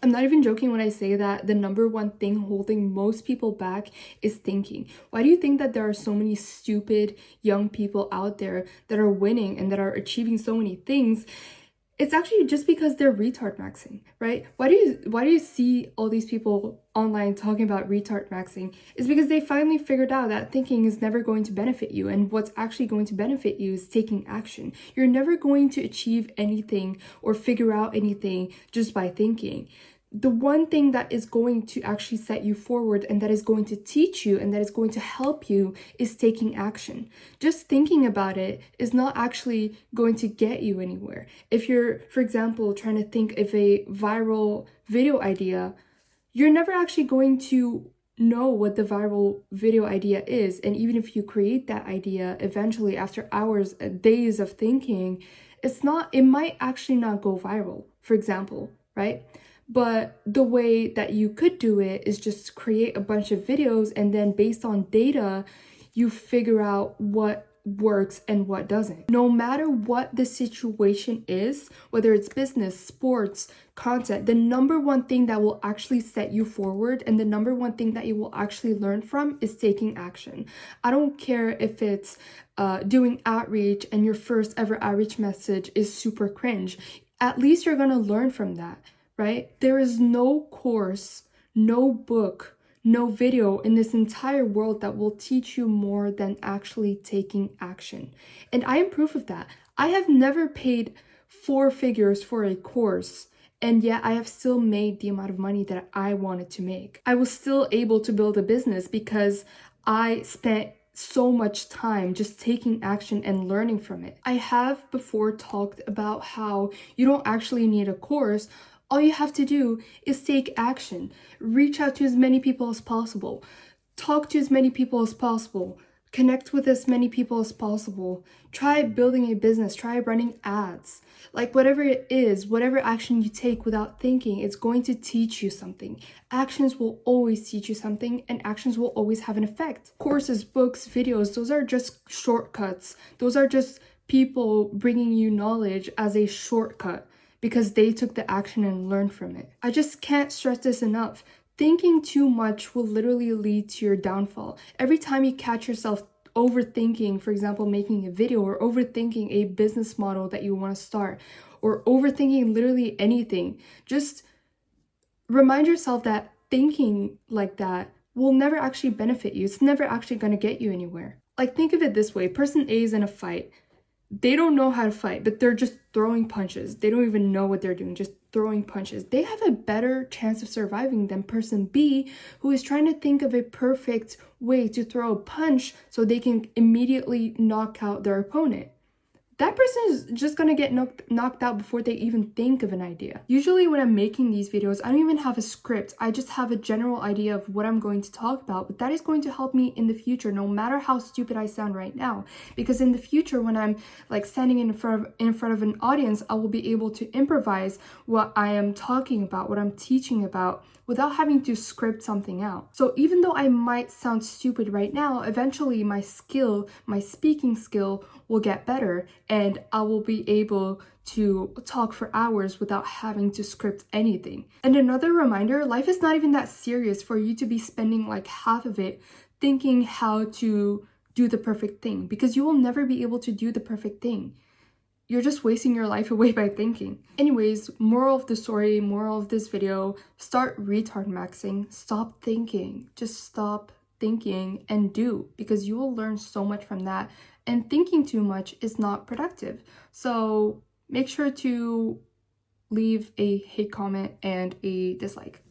I'm not even joking when I say that the number one thing holding most people back is thinking. Why do you think that there are so many stupid young people out there that are winning and that are achieving so many things? It's actually just because they're retard maxing, right? Why do you see all these people online talking about retard maxing? It's because they finally figured out that thinking is never going to benefit you, and what's actually going to benefit you is taking action. You're never going to achieve anything or figure out anything just by thinking. The one thing that is going to actually set you forward and that is going to teach you and that is going to help you is taking action. Just thinking about it is not actually going to get you anywhere. If you're, for example, trying to think of a viral video idea, you're never actually going to know what the viral video idea is. And even if you create that idea, eventually after hours, days of thinking, it might actually not go viral, for example, right? But the way that you could do it is just create a bunch of videos, and then based on data, you figure out what works and what doesn't. No matter what the situation is, whether it's business, sports, content, the number one thing that will actually set you forward and the number one thing that you will actually learn from is taking action. I don't care if it's doing outreach and your first ever outreach message is super cringe. At least you're gonna learn from that. Right? There is no course, no book, no video in this entire world that will teach you more than actually taking action. And I am proof of that. I have never paid 4 figures for a course, and yet I have still made the amount of money that I wanted to make. I was still able to build a business because I spent so much time just taking action and learning from it. I have before talked about how you don't actually need a course. All you have to do is take action. Reach out to as many people as possible. Talk to as many people as possible. Connect with as many people as possible. Try building a business. Try running ads. Like whatever it is, whatever action you take without thinking, it's going to teach you something. Actions will always teach you something, and actions will always have an effect. Courses, books, videos, those are just shortcuts. Those are just people bringing you knowledge as a shortcut, because they took the action and learned from it. I just can't stress this enough. Thinking too much will literally lead to your downfall. Every time you catch yourself overthinking, for example, making a video, or overthinking a business model that you want to start, or overthinking literally anything, just remind yourself that thinking like that will never actually benefit you. It's never actually going to get you anywhere. Like, think of it this way. Person A is in a fight. They don't know how to fight, but they're just throwing punches. They don't even know what they're doing, just throwing punches. They have a better chance of surviving than person B, who is trying to think of a perfect way to throw a punch so they can immediately knock out their opponent. That person is just gonna get knocked out before they even think of an idea. Usually when I'm making these videos, I don't even have a script. I just have a general idea of what I'm going to talk about, but that is going to help me in the future, no matter how stupid I sound right now. Because in the future, when I'm like standing in front of an audience, I will be able to improvise what I am talking about, what I'm teaching about, without having to script something out. So even though I might sound stupid right now, eventually my speaking skill will get better, and I will be able to talk for hours without having to script anything. And another reminder, life is not even that serious for you to be spending like half of it thinking how to do the perfect thing, because you will never be able to do the perfect thing. You're just wasting your life away by thinking. Anyways, moral of the story, moral of this video, start retard maxing. Stop thinking. Just stop thinking and do, because you will learn so much from that. And thinking too much is not productive. So make sure to leave a hate comment and a dislike.